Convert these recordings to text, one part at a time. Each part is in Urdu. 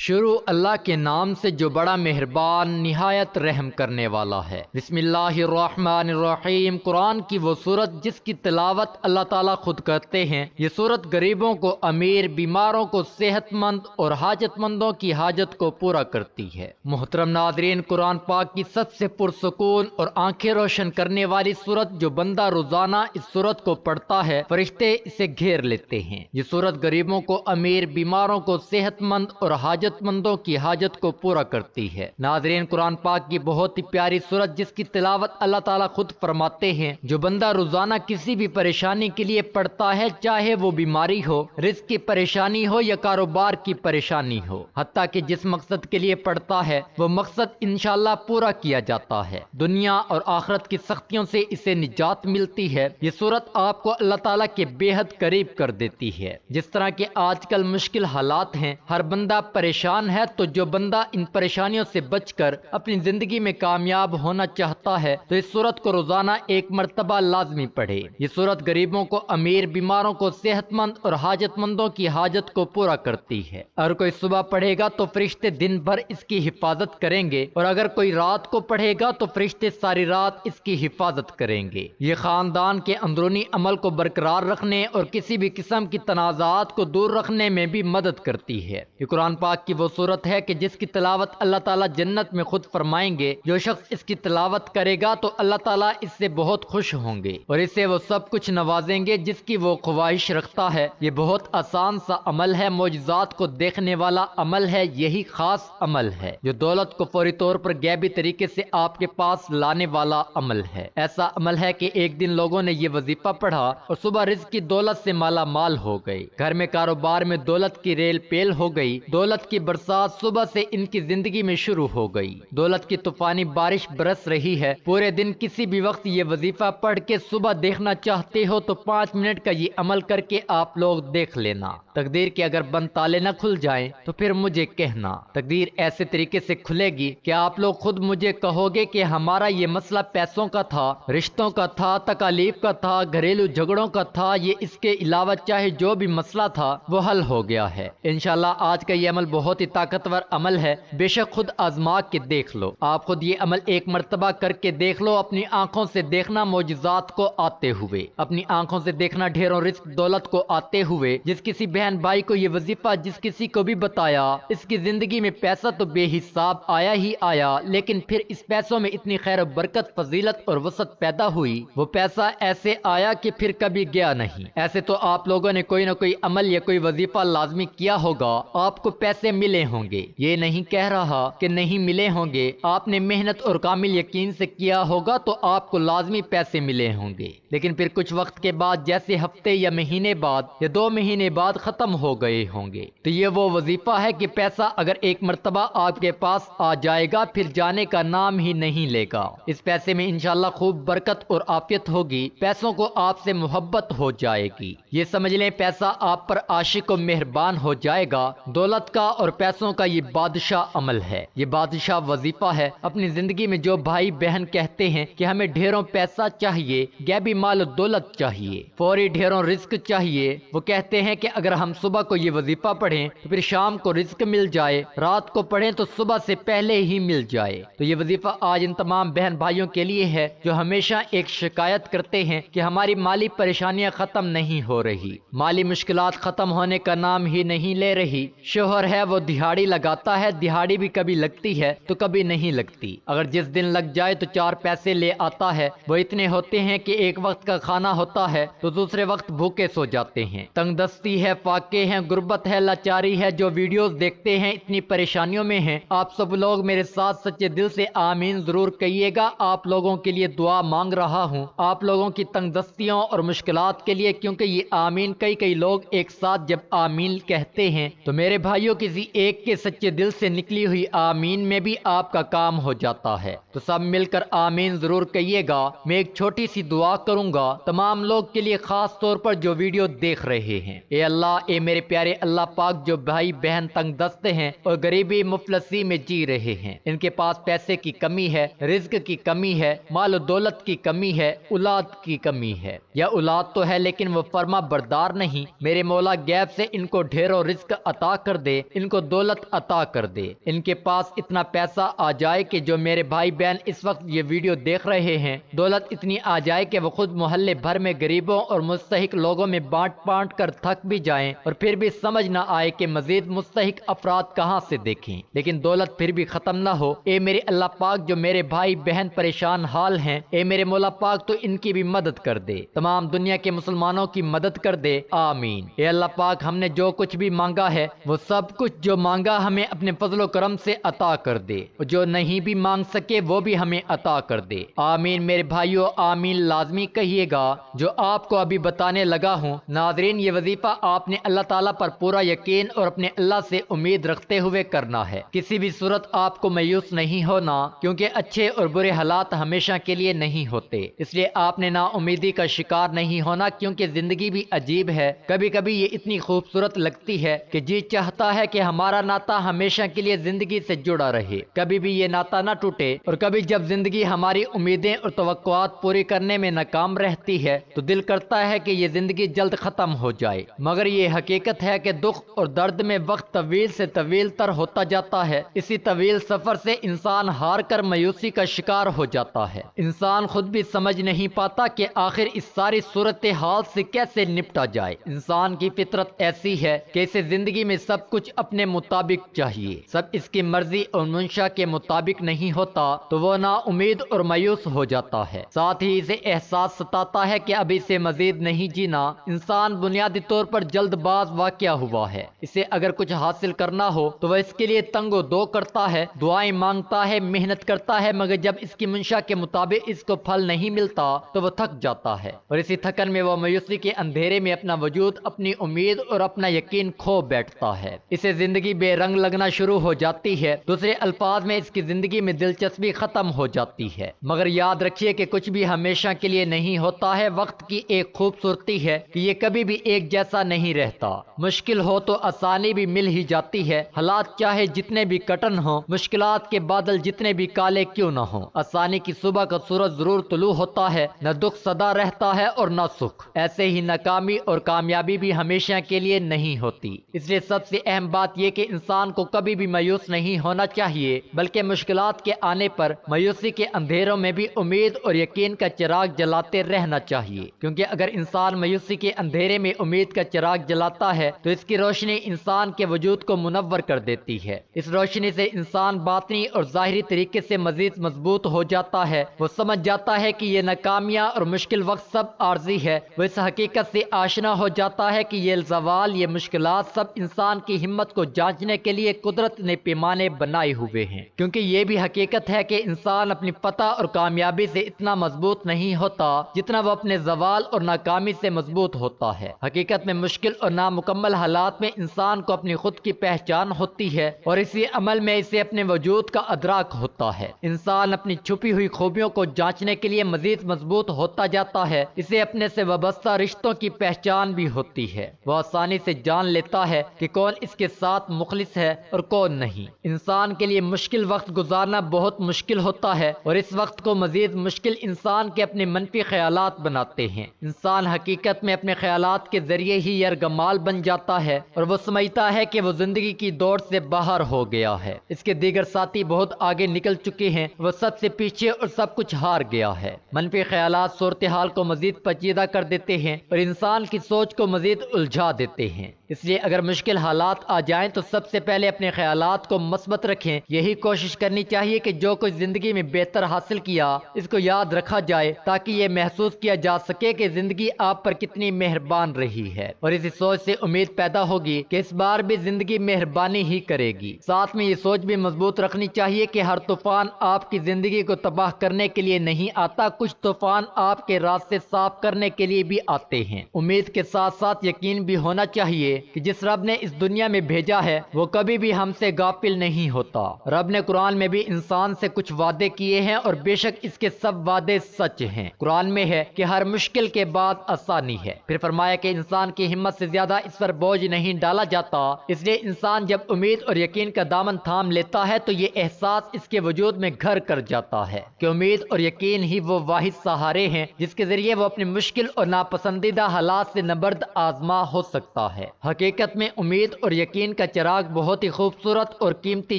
شروع اللہ کے نام سے جو بڑا مہربان نہایت رحم کرنے والا ہے۔ بسم اللہ الرحمن الرحیم۔ قرآن کی وہ سورت جس کی تلاوت اللہ تعالیٰ خود کرتے ہیں۔ یہ سورت غریبوں کو، امیر، بیماروں کو، صحت مند اور حاجت مندوں کی حاجت کو پورا کرتی ہے۔ محترم ناظرین، قرآن پاک کی سب سے پرسکون اور آنکھیں روشن کرنے والی سورت جو بندہ روزانہ اس سورت کو پڑھتا ہے، فرشتے اسے گھیر لیتے ہیں۔ یہ سورت غریبوں کو، امیر، بیماروں کو، صحت مند اور حاجت مندوں کی حاجت کو پورا کرتی ہے۔ ناظرین، قرآن پاک کی بہت ہی پیاری سورت جس کی تلاوت اللہ تعالیٰ خود فرماتے ہیں، جو بندہ روزانہ کسی بھی پریشانی کے لیے پڑھتا ہے، چاہے وہ بیماری ہو، رزق کی پریشانی ہو یا کاروبار کی پریشانی ہو، حتیٰ کہ جس مقصد کے لیے پڑھتا ہے وہ مقصد انشاءاللہ پورا کیا جاتا ہے۔ دنیا اور آخرت کی سختیوں سے اسے نجات ملتی ہے۔ یہ سورت آپ کو اللہ تعالیٰ کے بے حد قریب کر دیتی ہے۔ جس طرح کے آج کل مشکل حالات ہیں، ہر بندہ پریشان ہے، تو جو بندہ ان پریشانیوں سے بچ کر اپنی زندگی میں کامیاب ہونا چاہتا ہے تو اس سورت کو روزانہ ایک مرتبہ لازمی پڑھے۔ یہ سورت غریبوں کو، امیر، بیماروں کو، صحت مند اور حاجت مندوں کی حاجت کو پورا کرتی ہے۔ اگر کوئی صبح پڑھے گا تو فرشتے دن بھر اس کی حفاظت کریں گے، اور اگر کوئی رات کو پڑھے گا تو فرشتے ساری رات اس کی حفاظت کریں گے۔ یہ خاندان کے اندرونی عمل کو برقرار رکھنے اور کسی بھی قسم کی تنازعات کو دور رکھنے میں بھی مدد کرتی ہے۔ یہ قرآن پاک کی وہ صورت ہے کہ جس کی تلاوت اللہ تعالیٰ جنت میں خود فرمائیں گے، جو شخص اس کی تلاوت کرے گا تو اللہ تعالیٰ اس سے بہت خوش ہوں گے اور اسے وہ سب کچھ نوازیں گے جس کی وہ خواہش رکھتا ہے۔ یہ بہت آسان سا عمل ہے، معجزات کو دیکھنے والا عمل ہے، یہی خاص عمل ہے جو دولت کو فوری طور پر غیبی طریقے سے آپ کے پاس لانے والا عمل ہے۔ ایسا عمل ہے کہ ایک دن لوگوں نے یہ وظیفہ پڑھا اور صبح رزق کی دولت سے مالا مال ہو گئے، گھر میں کاروبار میں دولت کی ریل پیل ہو گئی، دولت کی برسات صبح سے ان کی زندگی میں شروع ہو گئی، دولت کی طوفانی بارش برس رہی ہے۔ پورے دن کسی بھی وقت یہ وظیفہ پڑھ کے صبح دیکھنا چاہتے ہو تو 5 منٹ کا یہ عمل کر کے آپ لوگ دیکھ لینا۔ تقدیر کے اگر بند تالے نہ کھل جائیں تو پھر مجھے کہنا۔ تقدیر ایسے طریقے سے کھلے گی کہ آپ لوگ خود مجھے کہو گے کہ ہمارا یہ مسئلہ پیسوں کا تھا، رشتوں کا تھا، تکالیف کا تھا، گھریلو جھگڑوں کا تھا، یہ اس کے علاوہ چاہے جو بھی مسئلہ تھا وہ حل ہو گیا ہے۔ انشاءاللہ آج کا یہ عمل بہت ہی طاقتور عمل ہے، بے شک خود آزما کے دیکھ لو۔ آپ خود یہ عمل ایک مرتبہ کر کے دیکھ لو، اپنی آنکھوں سے دیکھنا معجزات کو آتے ہوئے، اپنی آنکھوں سے دیکھنا ڈھیروں رزق دولت کو آتے ہوئے۔ جس کسی بہن بھائی کو یہ وظیفہ جس کسی کو بھی بتایا، اس کی زندگی میں پیسہ تو بے حساب آیا ہی آیا، لیکن پھر اس پیسوں میں اتنی خیر و برکت، فضیلت اور وسعت پیدا ہوئی، وہ پیسہ ایسے آیا کہ پھر کبھی گیا نہیں۔ ایسے تو آپ لوگوں نے کوئی نہ کوئی عمل یا کوئی وظیفہ لازمی کیا ہوگا، آپ کو پیسے ملے ہوں گے، یہ نہیں کہہ رہا کہ نہیں ملے ہوں گے، آپ نے محنت اور کامل یقین سے کیا ہوگا تو آپ کو لازمی پیسے ملے ہوں گے، لیکن پھر کچھ وقت کے بعد، جیسے ہفتے یا مہینے بعد یا 2 مہینے بعد ختم ہو گئے ہوں گے۔ تو یہ وہ وظیفہ ہے کہ پیسہ اگر ایک مرتبہ آپ کے پاس آ جائے گا پھر جانے کا نام ہی نہیں لے گا۔ اس پیسے میں انشاءاللہ خوب برکت اور عافیت ہوگی، پیسوں کو آپ سے محبت ہو جائے گی، یہ سمجھ لیں پیسہ آپ پر عاشق و مہربان ہو جائے گا۔ دولت کا اور پیسوں کا یہ بادشاہ عمل ہے، یہ بادشاہ وظیفہ ہے۔ اپنی زندگی میں جو بھائی بہن کہتے ہیں کہ ہمیں ڈھیروں پیسہ چاہیے، غیبی مال و دولت چاہیے، فوری ڈھیروں رزق چاہیے، وہ کہتے ہیں کہ اگر ہم صبح کو یہ وظیفہ پڑھیں تو پھر شام کو رزق مل جائے، رات کو پڑھیں تو صبح سے پہلے ہی مل جائے۔ تو یہ وظیفہ آج ان تمام بہن بھائیوں کے لیے ہے جو ہمیشہ ایک شکایت کرتے ہیں کہ ہماری مالی پریشانیاں ختم نہیں ہو رہی، مالی مشکلات ختم ہونے کا نام ہی نہیں لے رہی۔ شوہر ہے وہ دہاڑی لگاتا ہے، دہاڑی بھی کبھی لگتی ہے تو کبھی نہیں لگتی، اگر جس دن لگ جائے تو 4 پیسے لے آتا ہے، وہ اتنے ہوتے ہیں کہ ایک وقت کا کھانا ہوتا ہے تو دوسرے وقت بھوکے سو جاتے ہیں۔ تنگ دستی ہے، فاقے ہیں، غربت ہے، لاچاری ہے، جو ویڈیوز دیکھتے ہیں اتنی پریشانیوں میں ہیں۔ آپ سب لوگ میرے ساتھ سچے دل سے آمین ضرور کہیے گا، آپ لوگوں کے لیے دعا مانگ رہا ہوں، آپ لوگوں کی تنگ دستیوں اور مشکلات کے لیے، کیونکہ یہ آمین کئی لوگ ایک ساتھ جب آمین کہتے ہیں تو میرے بھائیوں کسی ایک کے سچے دل سے نکلی ہوئی آمین میں بھی آپ کا کام ہو جاتا ہے۔ تو سب مل کر آمین ضرور کہیے گا۔ میں ایک چھوٹی سی دعا کروں گا تمام لوگ کے لیے، خاص طور پر جو ویڈیو دیکھ رہے ہیں۔ اے اللہ، اے میرے پیارے اللہ پاک، جو بھائی بہن تنگ دست ہیں اور غریبی مفلسی میں جی رہے ہیں، ان کے پاس پیسے کی کمی ہے، رزق کی کمی ہے، مال و دولت کی کمی ہے، اولاد کی کمی ہے، یا اولاد تو ہے لیکن وہ فرما بردار نہیں، میرے مولا غیب سے ان کو ڈھیروں رزق عطا کر دے، ان کو دولت عطا کر دے۔ ان کے پاس اتنا پیسہ آ جائے کہ جو میرے بھائی بہن اس وقت یہ ویڈیو دیکھ رہے ہیں، دولت اتنی آ جائے کہ وہ خود محلے بھر میں غریبوں اور مستحق لوگوں میں بانٹ کر تھک بھی جائیں اور پھر بھی سمجھ نہ آئے کہ مزید مستحق افراد کہاں سے دیکھیں، لیکن دولت پھر بھی ختم نہ ہو۔ اے میرے اللہ پاک، جو میرے بھائی بہن پریشان حال ہیں، اے میرے مولا پاک تو ان کی بھی مدد کر دے، تمام دنیا کے مسلمانوں کی مدد کر دے، آمین۔ اے اللہ پاک، ہم نے جو کچھ بھی مانگا ہے وہ سب کچھ جو مانگا ہمیں اپنے فضل و کرم سے عطا کر دے، اور جو نہیں بھی مانگ سکے وہ بھی ہمیں عطا کر دے، آمین۔ میرے بھائیو آمین لازمی کہیے گا جو آپ کو ابھی بتانے لگا ہوں۔ ناظرین، یہ وظیفہ آپ نے اللہ تعالیٰ پر پورا یقین اور اپنے اللہ سے امید رکھتے ہوئے کرنا ہے۔ کسی بھی صورت آپ کو مایوس نہیں ہونا، کیونکہ اچھے اور برے حالات ہمیشہ کے لیے نہیں ہوتے، اس لیے آپ نے نا امیدی کا شکار نہیں ہونا، کیونکہ زندگی بھی عجیب ہے۔ کبھی کبھی یہ اتنی خوبصورت لگتی ہے کہ جی چاہتا ہے کہ ہمارا ناطہ ہمیشہ کے لیے زندگی سے جڑا رہے، کبھی بھی یہ ناطہ نہ ٹوٹے، اور کبھی جب زندگی ہماری امیدیں اور توقعات پوری کرنے میں ناکام رہتی ہے تو دل کرتا ہے کہ یہ زندگی جلد ختم ہو جائے، مگر یہ حقیقت ہے کہ دکھ اور درد میں وقت طویل سے طویل تر ہوتا جاتا ہے۔ اسی طویل سفر سے انسان ہار کر مایوسی کا شکار ہو جاتا ہے۔ انسان خود بھی سمجھ نہیں پاتا کہ آخر اس ساری صورتحال سے کیسے نپٹا جائے۔ انسان کی فطرت ایسی ہے کہ اسے زندگی میں سب کچھ اپنے مطابق چاہیے، سب اس کی مرضی اور منشا کے مطابق نہیں ہوتا تو وہ نا امید اور مایوس ہو جاتا ہے، ساتھ ہی اسے احساس ستاتا ہے کہ اب اسے مزید نہیں جینا۔ انسان بنیادی طور پر جلد باز واقع ہوا ہے، اسے اگر کچھ حاصل کرنا ہو تو وہ اس کے لیے تنگ و دو کرتا ہے، دعائیں مانگتا ہے، محنت کرتا ہے، مگر جب اس کی منشا کے مطابق اس کو پھل نہیں ملتا تو وہ تھک جاتا ہے، اور اسی تھکن میں وہ مایوسی کے اندھیرے میں اپنا وجود، اپنی امید اور اپنا یقین کھو بیٹھتا ہے، اسے زندگی بے رنگ لگنا شروع ہو جاتی ہے، دوسرے الفاظ میں اس کی زندگی میں دلچسپی ختم ہو جاتی ہے۔ مگر یاد رکھیے کہ کچھ بھی ہمیشہ کے لیے نہیں ہوتا ہے۔ وقت کی ایک خوبصورتی ہے کہ یہ کبھی بھی ایک جیسا نہیں رہتا، مشکل ہو تو آسانی بھی مل ہی جاتی ہے، حالات چاہے جتنے بھی کٹن ہوں، مشکلات کے بادل جتنے بھی کالے کیوں نہ ہوں، آسانی کی صبح کا سورج ضرور طلوع ہوتا ہے، نہ دکھ سدا رہتا ہے اور نہ سکھ، ایسے ہی ناکامی اور کامیابی بھی ہمیشہ کے لیے نہیں ہوتی۔ اس لیے سب سے اہم بات یہ کہ انسان کو کبھی بھی مایوس نہیں ہونا چاہیے، بلکہ مشکلات کے آنے پر مایوسی کے اندھیروں میں بھی امید اور یقین کا چراغ جلاتے رہنا چاہیے، کیونکہ اگر انسان مایوسی کے اندھیرے میں امید کا چراغ جلاتا ہے تو اس کی روشنی انسان کے وجود کو منور کر دیتی ہے، اس روشنی سے انسان باطنی اور ظاہری طریقے سے مزید مضبوط ہو جاتا ہے، وہ سمجھ جاتا ہے کہ یہ ناکامیاں اور مشکل وقت سب عارضی ہے، وہ اس حقیقت سے آشنا ہو جاتا ہے کہ یہ زوال، یہ مشکلات سب انسان کی ہمت کو جانچنے کے لیے قدرت نے پیمانے بنائے ہوئے ہیں، کیونکہ یہ بھی حقیقت ہے کہ انسان اپنی فتح اور کامیابی سے اتنا مضبوط نہیں ہوتا جتنا وہ اپنے زوال اور ناکامی سے مضبوط ہوتا ہے۔ حقیقت میں مشکل اور نامکمل حالات میں انسان کو اپنی خود کی پہچان ہوتی ہے، اور اسی عمل میں اسے اپنے وجود کا ادراک ہوتا ہے۔ انسان اپنی چھپی ہوئی خوبیوں کو جانچنے کے لیے مزید مضبوط ہوتا جاتا ہے، اسے اپنے سے وابستہ رشتوں کی پہچان بھی ہوتی ہے، وہ آسانی سے جان لیتا ہے کہ کون اس کے ساتھ مخلص ہے اور کون نہیں۔ انسان کے لیے مشکل وقت گزارنا بہت مشکل ہوتا ہے، اور اس وقت کو مزید مشکل انسان کے اپنے منفی خیالات بناتے ہیں۔ انسان حقیقت میں اپنے خیالات کے ذریعے ہی یرغمال بن جاتا ہے، اور وہ سمجھتا ہے کہ وہ زندگی کی دوڑ سے باہر ہو گیا ہے، اس کے دیگر ساتھی بہت آگے نکل چکے ہیں، وہ سب سے پیچھے اور سب کچھ ہار گیا ہے۔ منفی خیالات صورتحال کو مزید پیچیدہ کر دیتے ہیں اور انسان کی سوچ کو مزید الجھا دیتے ہیں، اس لیے اگر مشکل حالات آ جائیں تو سب سے پہلے اپنے خیالات کو مثبت رکھیں، یہی کوشش کرنی چاہیے کہ جو کچھ زندگی میں بہتر حاصل کیا اس کو یاد رکھا جائے، تاکہ یہ محسوس کیا جا سکے کہ زندگی آپ پر کتنی مہربان رہی ہے، اور اسی سوچ سے امید پیدا ہوگی کہ اس بار بھی زندگی مہربانی ہی کرے گی۔ ساتھ میں یہ سوچ بھی مضبوط رکھنی چاہیے کہ ہر طوفان آپ کی زندگی کو تباہ کرنے کے لیے نہیں آتا، کچھ طوفان آپ کے راستے صاف کرنے کے لیے بھی آتے ہیں۔ امید کے ساتھ ساتھ یقین بھی ہونا چاہیے کہ جس رب نے اس دنیا میں بھیجا ہے وہ کبھی بھی ہم سے غافل نہیں ہوتا۔ رب نے قرآن میں بھی انسان سے کچھ وعدے کیے ہیں، اور بے شک اس کے سب وعدے سچ ہیں۔ قرآن میں ہے کہ ہر مشکل کے بعد آسانی ہے، پھر فرمایا کہ انسان کی ہمت سے زیادہ اس پر بوجھ نہیں ڈالا جاتا، اس لیے انسان جب امید اور یقین کا دامن تھام لیتا ہے تو یہ احساس اس کے وجود میں گھر کر جاتا ہے کہ امید اور یقین ہی وہ واحد سہارے ہیں جس کے ذریعے وہ اپنے مشکل اور ناپسندیدہ حالات سے نبرد آزما ہو سکتا ہے۔ حقیقت میں امید اور یقین کا چراغ بہت ہی خوبصورت اور قیمتی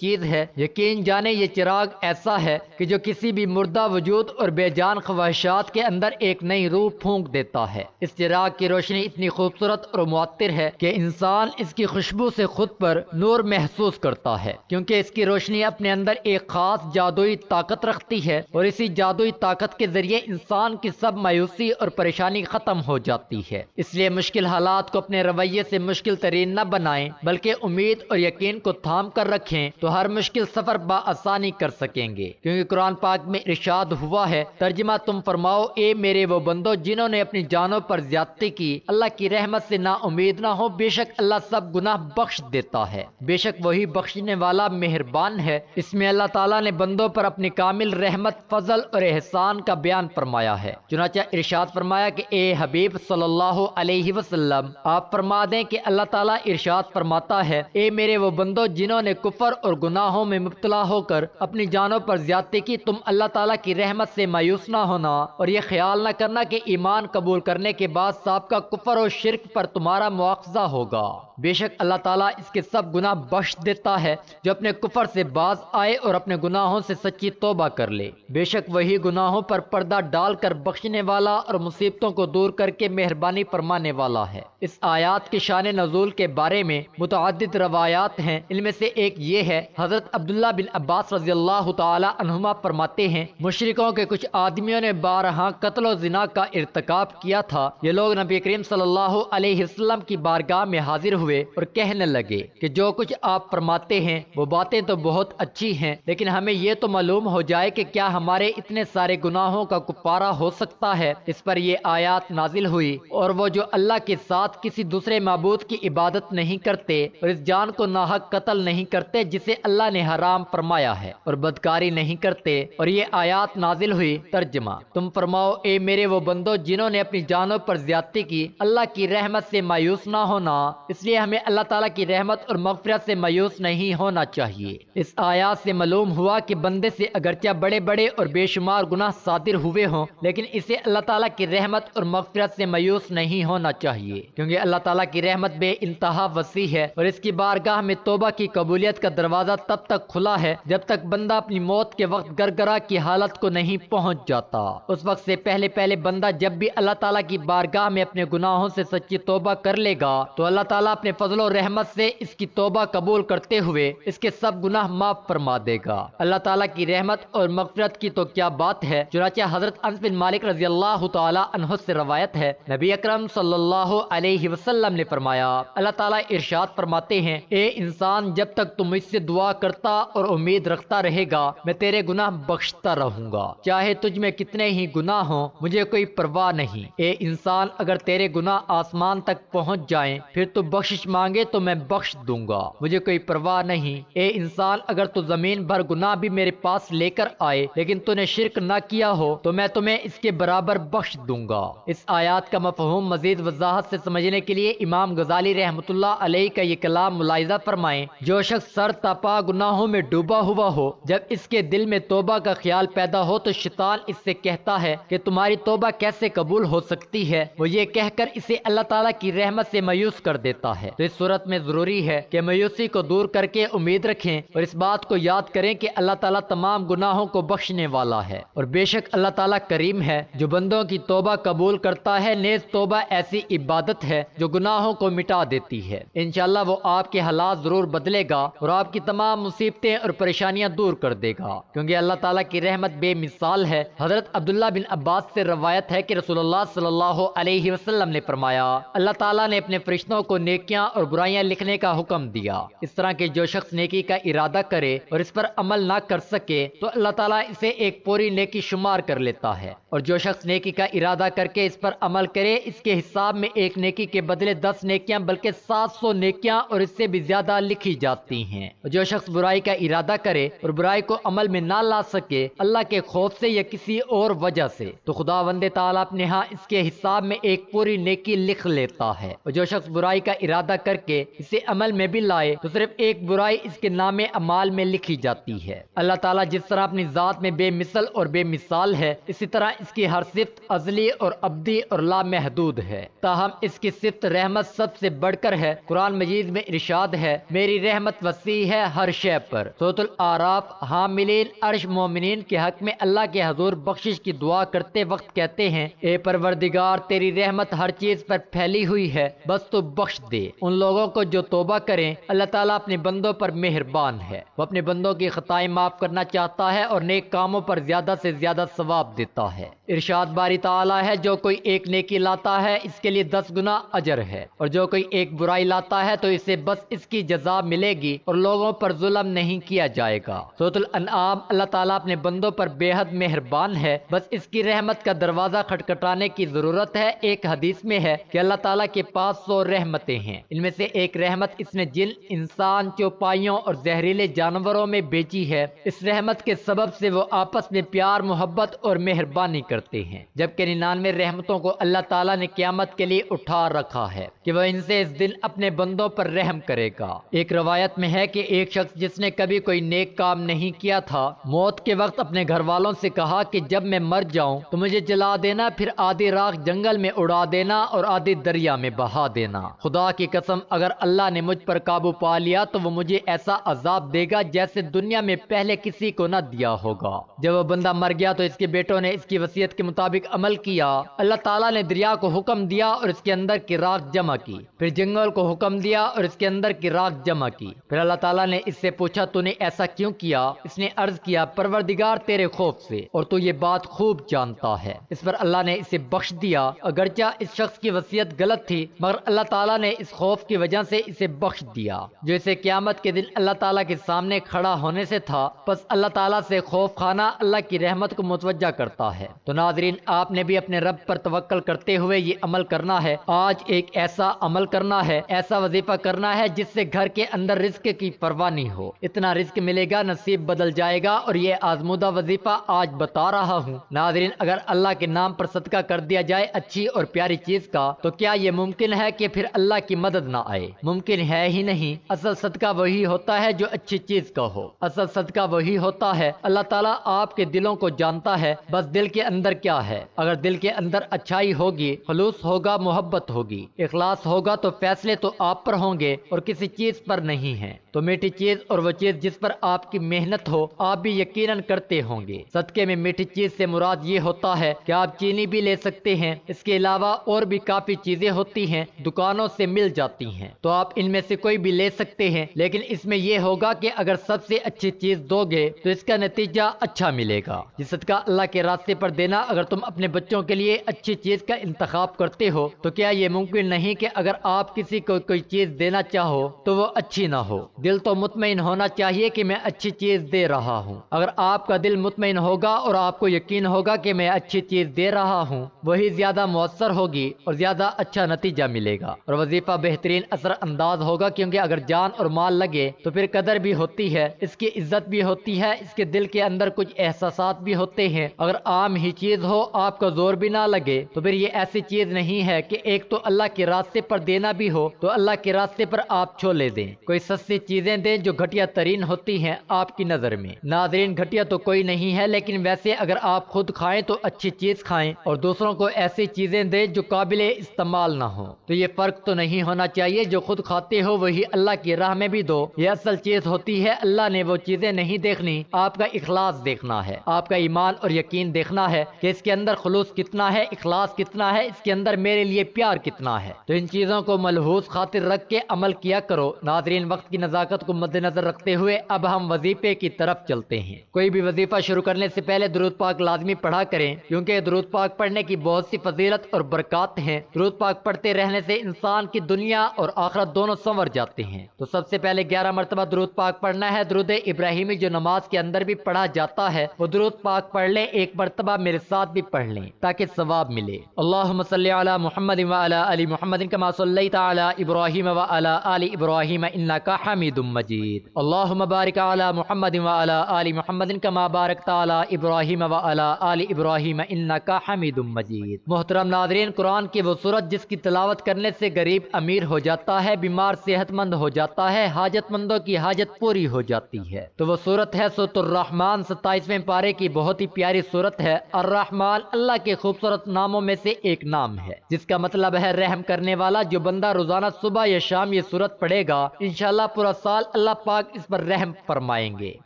چیز ہے۔ یقین جانے یہ چراغ ایسا ہے کہ جو کسی بھی مردہ وجود اور بے جان خواہشات کے اندر ایک نئی روح پھونک دیتا ہے۔ اس چراغ کی روشنی اتنی خوبصورت اور معطر ہے کہ انسان اس کی خوشبو سے خود پر نور محسوس کرتا ہے، کیونکہ اس کی روشنی اپنے اندر ایک خاص جادوئی طاقت رکھتی ہے، اور اسی جادوئی طاقت کے ذریعے انسان کی سب مایوسی اور پریشانی ختم ہو جاتی ہے۔ اس لیے مشکل حالات کو اپنے رویے سے مشکل ترین نہ بنائیں، بلکہ امید اور یقین کو تھام کر رکھیں تو ہر مشکل سفر بآسانی کر سکیں گے، کیونکہ قرآن پاک میں ارشاد ہوا ہے، ترجمہ تم فرماؤ، اے میرے وہ بندو جنہوں نے اپنی جانوں پر زیادتی کی، اللہ کی رحمت سے نا امید نہ ہو، بے شک اللہ سب گناہ بخش دیتا ہے، بے شک وہی بخشنے والا مہربان ہے۔ اس میں اللہ تعالیٰ نے بندوں پر اپنی کامل رحمت، فضل اور احسان کا بیان فرمایا ہے۔ چنانچہ ارشاد فرمایا کہ اے حبیب صلی اللہ علیہ وسلم، آپ فرما دیں کہ اللہ تعالیٰ ارشاد فرماتا ہے، اے میرے وہ بندو جنہوں نے کفر اور گناہوں میں مبتلا ہو کر اپنی جانوں پر زیادتی کی، تم اللہ تعالیٰ کی رحمت سے مایوس نہ ہونا اور یہ خیال نہ کرنا کہ ایمان قبول کرنے کے بعد سابقہ کفر اور شرک پر تمہارا مواخذہ ہوگا۔ بے شک اللہ تعالیٰ اس کے سب گناہ بخش دیتا ہے جو اپنے کفر سے باز آئے اور اپنے گناہوں سے سچی توبہ کر لے۔ بے شک وہی گناہوں پر پردہ ڈال کر بخشنے والا اور مصیبتوں کو دور کر کے مہربانی فرمانے والا ہے۔ اس آیات کے شان نزول کے بارے میں متعدد روایات ہیں۔ ان میں سے ایک یہ ہے، حضرت عبداللہ بن عباس رضی اللہ تعالی عنہما فرماتے ہیں، مشرکوں کے کچھ آدمیوں نے بارہا قتل و زنا کا ارتکاب کیا تھا۔ یہ لوگ نبی کریم صلی اللہ علیہ وسلم کی بارگاہ میں حاضر ہوئے اور کہنے لگے کہ جو کچھ آپ فرماتے ہیں وہ باتیں تو بہت اچھی ہیں، لیکن ہمیں یہ تو معلوم ہو جائے کہ کیا ہمارے اتنے سارے گناہوں کا کفارہ ہو سکتا ہے۔ اس پر یہ آیات نازل ہوئی، اور وہ جو اللہ کے ساتھ کسی دوسرے معبود کی عبادت نہیں کرتے اور اس جان کو ناحق قتل نہیں کرتے جسے اللہ نے حرام فرمایا ہے، اور بدکاری نہیں کرتے، اور یہ آیات نازل ہوئی۔ ترجمہ تم فرماؤ، اے میرے وہ بندو جنہوں نے اپنی جانوں پر زیادتی کی، اللہ کی رحمت سے مایوس نہ ہونا، اس لیے ہمیں اللہ تعالیٰ کی رحمت اور مغفرت سے مایوس نہیں ہونا چاہیے۔ اس آیات سے معلوم ہوا کہ بندے سے اگرچہ بڑے بڑے اور بے شمار گناہ صادر ہوئے ہوں، لیکن اسے اللہ تعالیٰ کی رحمت اور مغفرت سے مایوس نہیں ہونا چاہیے، کیونکہ اللہ تعالیٰ کی رحمت بے انتہا وسیع ہے، اور اس کی بارگاہ میں توبہ کی قبولیت کا دروازہ تب تک کھلا ہے جب تک بندہ اپنی موت کے وقت گرگرا کی حالت کو نہیں پہنچ جاتا۔ اس وقت سے پہلے بندہ جب بھی اللہ تعالیٰ کی بارگاہ میں اپنے گناہوں سے سچی توبہ کر لے گا تو اللہ تعالیٰ اپنے فضل و رحمت سے اس کی توبہ قبول کرتے ہوئے اس کے سب گناہ معاف فرما دے گا۔ اللہ تعالیٰ کی رحمت اور مغفرت کی تو کیا بات ہے، چنانچہ حضرت انس بن مالک رضی اللہ تعالی عنہ سے روایت ہے، نبی اکرم صلی اللہ علیہ وسلم نے فرمایا، اللہ تعالیٰ ارشاد فرماتے ہیں، اے انسان، جب تک تم مجھ سے دعا کرتا اور امید رکھتا رہے گا میں تیرے گناہ بخشتا رہوں گا، چاہے تجھ میں کتنے ہی گناہ ہوں، مجھے کوئی پرواہ نہیں۔ اے انسان، اگر تیرے گناہ آسمان تک پہنچ جائیں پھر تو بخشش مانگے تو میں بخش دوں گا، مجھے کوئی پرواہ نہیں۔ اے انسان، اگر تو زمین بھر گناہ بھی میرے پاس لے کر آئے لیکن تو نے شرک نہ کیا ہو تو میں تمہیں اس کے برابر بخش دوں گا۔ اس آیات کا مفہوم مزید وضاحت سے سمجھنے کے لیے امام غزالی رحمۃ اللہ علیہ کا یہ کلام ملاحظہ فرمائیں، جو شخص سر تپا گناہوں میں ڈوبا ہوا ہو، جب اس کے دل میں توبہ کا خیال پیدا ہو تو شیطان اس سے کہتا ہے کہ تمہاری توبہ کیسے قبول ہو سکتی ہے، وہ یہ کہہ کر اسے اللہ تعالیٰ کی رحمت سے مایوس کر دیتا ہے۔ تو اس صورت میں ضروری ہے کہ مایوسی کو دور کر کے امید رکھیں اور اس بات کو یاد کریں کہ اللہ تعالیٰ تمام گناہوں کو بخشنے والا ہے، اور بے شک اللہ تعالیٰ کریم ہے جو بندوں کی توبہ قبول کرتا ہے۔ نیز توبہ ایسی عبادت ہے جو گناہوں کو مٹا دیتی ہے۔ انشاءاللہ وہ آپ کے حالات ضرور بدلے گا اور آپ کی تمام مصیبتیں اور پریشانیاں دور کر دے گا، کیونکہ اللہ تعالیٰ کی رحمت بے مثال ہے۔ حضرت عبداللہ بن عباس سے روایت ہے کہ رسول اللہ صلی اللہ علیہ وسلم نے فرمایا، اللہ تعالیٰ نے اپنے فرشتوں کو نیکیاں اور برائیاں لکھنے کا حکم دیا، اس طرح کہ جو شخص نیکی کا ارادہ کرے اور اس پر عمل نہ کر سکے تو اللہ تعالیٰ اسے ایک پوری نیکی شمار کر لیتا ہے، اور جو شخص نیکی کا ارادہ کر کے اس پر عمل کرے اس کے حساب میں ایک نیکی کے بدلے 10 نیکیاں بلکہ 700 نیکیاں اور اس سے بھی زیادہ لکھی جاتی ہیں۔ اور جو شخص برائی کا ارادہ کرے اور برائی کو عمل میں نہ لا سکے اللہ کے خوف سے یا کسی اور وجہ سے تو خداوند تعالیٰ اپنے ہاں اس کے حساب میں ایک پوری نیکی لکھ لیتا ہے، اور جو شخص برائی کا ارادہ کر کے اسے عمل میں بھی لائے تو صرف ایک برائی اس کے نام اعمال میں لکھی جاتی ہے۔ اللہ تعالیٰ جس طرح اپنی ذات میں بے مثل اور بے مثال ہے، اسی طرح اس کی ہر صفت ازلی اور ابدی اور لامحدود ہے، تاہم اس کی صفت رحمت سب سب سے بڑھ کر ہے۔ قرآن مجید میں ارشاد ہے میری رحمت وسیع ہے ہر شے پر۔ سورۃ الاعراف حاملین عرش مومنین کے حق میں اللہ کے حضور بخشش کی دعا کرتے وقت کہتے ہیں اے پروردگار تیری رحمت ہر چیز پر پھیلی ہوئی ہے، بس تو بخش دے ان لوگوں کو جو توبہ کریں۔ اللہ تعالیٰ اپنے بندوں پر مہربان ہے، وہ اپنے بندوں کی خطائیں معاف کرنا چاہتا ہے اور نیک کاموں پر زیادہ سے زیادہ ثواب دیتا ہے۔ ارشاد باری تعالیٰ ہے جو کوئی ایک نیکی لاتا ہے اس کے لیے 10 گنا اجر ہے، اور جو کوئی ایک برائی لاتا ہے تو اسے بس اس کی جزا ملے گی اور لوگوں پر ظلم نہیں کیا جائے گا۔ سورۃ الانعام اللہ تعالیٰ اپنے بندوں پر بے حد مہربان ہے، بس اس کی رحمت کا دروازہ کھٹکھٹانے کی ضرورت ہے۔ ایک حدیث میں ہے کہ اللہ تعالیٰ کے پاس 100 رحمتیں ہیں، ان میں سے ایک رحمت اس نے جن، انسان، چوپائیوں اور زہریلے جانوروں میں بیچی ہے۔ اس رحمت کے سبب سے وہ آپس میں پیار، محبت اور مہربانی کرتے ہیں، جبکہ 99 رحمتوں کو اللہ تعالیٰ نے قیامت کے لیے اٹھا رکھا ہے کہ وہ ان سے اس دن اپنے بندوں پر رحم کرے گا۔ ایک روایت میں ہے کہ ایک شخص جس نے کبھی کوئی نیک کام نہیں کیا تھا، موت کے وقت اپنے گھر والوں سے کہا کہ جب میں مر جاؤں تو مجھے جلا دینا، پھر آدھی راکھ جنگل میں اڑا دینا اور آدھی دریا میں بہا دینا۔ خدا کی قسم اگر اللہ نے مجھ پر قابو پا لیا تو وہ مجھے ایسا عذاب دے گا جیسے دنیا میں پہلے کسی کو نہ دیا ہوگا۔ جب وہ بندہ مر گیا تو اس کے بیٹوں نے اس کی وصیت کے مطابق عمل کیا۔ اللہ تعالیٰ نے دریا کو حکم دیا اور اس کے اندر کی راکھ جمع کی، پھر جنگل کو حکم دیا اور اس کے اندر کی راکھ جمع کی۔ پھر اللہ تعالیٰ نے اس سے پوچھا تو نے ایسا کیوں کیا؟ اس نے عرض کیا پروردگار تیرے خوف سے، اور تو یہ بات خوب جانتا ہے۔ اس پر اللہ نے اسے بخش دیا، اگرچہ اس شخص کی وصیت غلط تھی مگر اللہ تعالیٰ نے اس خوف کی وجہ سے اسے بخش دیا جو اسے قیامت کے دن اللہ تعالیٰ کے سامنے کھڑا ہونے سے تھا۔ پس اللہ تعالیٰ سے خوف کھانا اللہ کی رحمت کو متوجہ کرتا ہے۔ تو ناظرین آپ نے بھی اپنے رب پر توکل کرتے ہوئے یہ عمل کرنا ہے۔ آج ایک ایسا عمل کرنا ہے، ایسا وظیفہ کرنا ہے جس سے گھر کے اندر رزق کی پرواہ نہیں ہو۔ اتنا رزق ملے گا نصیب بدل جائے گا، اور یہ آزمودہ وظیفہ آج بتا رہا ہوں۔ ناظرین اگر اللہ کے نام پر صدقہ کر دیا جائے اچھی اور پیاری چیز کا تو کیا یہ ممکن ہے کہ پھر اللہ کی مدد نہ آئے؟ ممکن ہے ہی نہیں۔ اصل صدقہ وہی ہوتا ہے جو اچھی چیز کا ہو، اصل صدقہ وہی ہوتا ہے۔ اللہ تعالیٰ آپ کے دلوں کو جانتا ہے، بس دل کے اندر کیا ہے۔ اگر دل کے اندر اچھائی ہوگی، خلوص ہوگا، محبت ہوگی، اخلاص ہوگا تو فیصلے تو آپ پر ہوں گے اور کسی چیز پر نہیں ہیں۔ تو میٹھی چیز اور وہ چیز جس پر آپ کی محنت ہو آپ بھی یقیناً کرتے ہوں گے۔ صدقے میں میٹھی چیز سے مراد یہ ہوتا ہے کہ آپ چینی بھی لے سکتے ہیں، اس کے علاوہ اور بھی کافی چیزیں ہوتی ہیں دکانوں سے مل جاتی ہیں، تو آپ ان میں سے کوئی بھی لے سکتے ہیں، لیکن اس میں یہ ہوگا کہ اگر سب سے اچھی چیز دو گے تو اس کا نتیجہ اچھا ملے گا۔ یہ صدقہ اللہ کے راستے پر دینا، اگر تم اپنے بچوں کے لیے اچھی چیز کا انتخاب کرتے ہو تو کیا یہ ممکن نہیں کہ اگر آپ کسی کو کوئی چیز دینا چاہو تو وہ اچھی نہ ہو؟ دل تو مطمئن ہونا چاہیے کہ میں اچھی چیز دے رہا ہوں۔ اگر آپ کا دل مطمئن ہوگا اور آپ کو یقین ہوگا کہ میں اچھی چیز دے رہا ہوں، وہی زیادہ مؤثر ہوگی اور زیادہ اچھا نتیجہ ملے گا، اور وظیفہ بہترین اثر انداز ہوگا، کیونکہ اگر جان اور مال لگے تو پھر قدر بھی ہوتی ہے، اس کی عزت بھی ہوتی ہے، اس کے دل کے اندر کچھ احساسات بھی ہوتے ہیں۔ اگر عام ہی چیز ہو، آپ کا زور بھی نہ لگے، تو پھر یہ ایسی چیز نہیں ہے کہ ایک تو اللہ کے راستے پر دینا بھی ہو تو اللہ کے راستے پر آپ چھولے دیں، کوئی سستی چیزیں دیں جو گھٹیا ترین ہوتی ہیں آپ کی نظر میں۔ ناظرین گھٹیا تو کوئی نہیں ہے، لیکن ویسے اگر آپ خود کھائیں تو اچھی چیز کھائیں اور دوسروں کو ایسی چیزیں دیں جو قابل استعمال نہ ہو۔ تو یہ فرق تو نہیں ہونا چاہیے، جو خود کھاتے ہو وہی اللہ کی راہ میں بھی دو، یہ اصل چیز ہوتی ہے۔ اللہ نے وہ چیزیں نہیں دیکھنی، آپ کا اخلاص دیکھنا ہے، آپ کا ایمان اور یقین دیکھنا ہے کہ اس کے اندر خلوص کتنا ہے، اخلاص کتنا ہے، اس کے اندر میرے لیے پیار کتنا ہے۔ تو ان چیزوں کو ملحوظ خاطر رکھ کے عمل کیا کرو۔ ناظرین وقت کی نزاکت کو مد نظر رکھتے ہوئے اب ہم وظیفے کی طرف چلتے ہیں۔ کوئی بھی وظیفہ شروع کرنے سے پہلے درود پاک لازمی پڑھا کریں، کیونکہ درود پاک پڑھنے کی بہت سی فضیلت اور برکات ہیں۔ درود پاک پڑھتے رہنے سے انسان کی دنیا اور آخرت دونوں سنور جاتے ہیں۔ تو سب سے پہلے 11 مرتبہ درود پاک پڑھنا ہے۔ درود ابراہیمی جو نماز کے اندر بھی پڑھا جاتا ہے وہ درود پاک پڑھ لیں، ایک مرتبہ میرے ساتھ بھی پڑھ لیں تاکہ ثواب ملے۔ اللہم صلی علی محمد وعلی آل محمد کما صلیت علی ابراہیم وعلی آل ابراہیم انک حمید حمید مجید۔ اللہم بارک علی محمد وعلی آل محمد کما بارکت علی ابراہیم وعلی آل ابراہیم انک حمید مجید۔ محترم ناظرین، قرآن کی وہ سورت جس کی تلاوت کرنے سے غریب امیر ہو جاتا ہے، بیمار صحت مند ہو جاتا ہے، حاجت مندوں کی حاجت پوری ہو جاتی ہے، تو وہ سورت ہے سورۃ الرحمن، 27ویں پارے کی بہت ہی پیاری سورت ہے۔ الرحمن اللہ کے خوبصورت ناموں میں سے ایک نام ہے، جس کا مطلب ہے رحم کرنے والا۔ جو بندہ روزانہ صبح یا شام یہ سورت پڑھے گا، انشاءاللہ پورا سال اللہ پاک اس پر رحم فرمائیں گے۔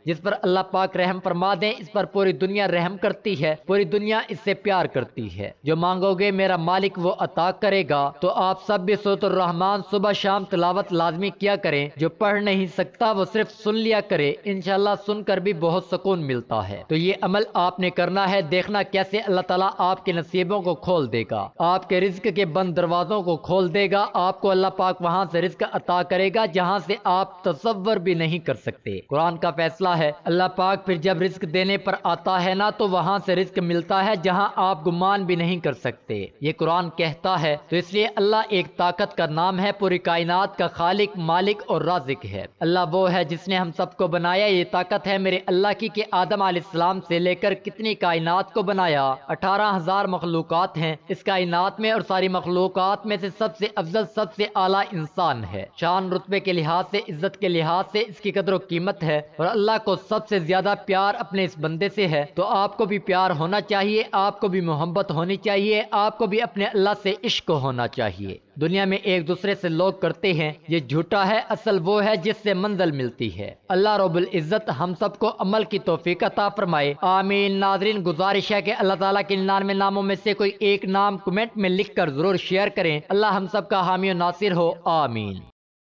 جس پر اللہ پاک رحم فرما دیں، اس پر پوری دنیا رحم کرتی ہے، پوری دنیا اس سے پیار کرتی ہے۔ جو مانگو گے میرا مالک وہ عطا کرے گا۔ تو آپ سب بھی سورۃ الرحمن صبح شام تلاوت لازمی کیا کریں۔ جو پڑھ نہیں سکتا وہ صرف سن لیا کرے، انشاءاللہ سن کر بھی بہت سکون ملتا ہے۔ تو یہ عمل آپ نے کرنا ہے، دیکھنا کیسے اللہ تعالیٰ آپ کے نصیبوں کو کھول دے گا، آپ کے رزق کے بند دروازوں کو کھول دے گا۔ آپ کو اللہ پاک وہاں سے رزق عطا کرے گا جہاں سے آپ تصور بھی نہیں کر سکتے۔ قرآن کا فیصلہ ہے، اللہ پاک پھر جب رزق دینے پر آتا ہے نا تو وہاں سے رزق ملتا ہے جہاں آپ گمان بھی نہیں کر سکتے۔ یہ قرآن کہتا ہے، تو اس لیے اللہ ایک طاقت کا نام ہے، پوری کائنات کا خالق، مالک اور رازق ہے۔ اللہ وہ ہے جس نے ہم سب کو بنایا۔ یہ طاقت ہے میرے اللہ کی کہ آدم علیہ السلام سے لے کر کتنی کائنات کو بنایا۔ 18,000 مخلوقات ہیں اس کائنات میں، اور ساری مخلوقات میں سے سب سے افضل، سب سے اعلیٰ انسان ہے۔ شان رتبے کے لحاظ سے، عزت کے لحاظ سے اس کی قدر و قیمت ہے، اور اللہ کو سب سے زیادہ پیار اپنے اس بندے سے ہے۔ تو آپ کو بھی پیار ہونا چاہیے، آپ کو بھی محبت ہونی چاہیے، آپ کو بھی اپنے اللہ سے عشق ہونا چاہیے۔ دنیا میں ایک دوسرے سے لوگ کرتے ہیں، یہ جھوٹا ہے، اصل وہ ہے جس سے منزل ملتی ہے۔ اللہ رب العزت ہم سب کو عمل کی توفیق عطا فرمائے، آمین۔ ناظرین، گزارش ہے کہ اللہ تعالیٰ کے 99 ناموں میں سے کوئی ایک نام کمنٹ میں لکھ کر ضرور شیئر کریں۔ اللہ ہم سب کا حامی و ناصر ہو، آمین۔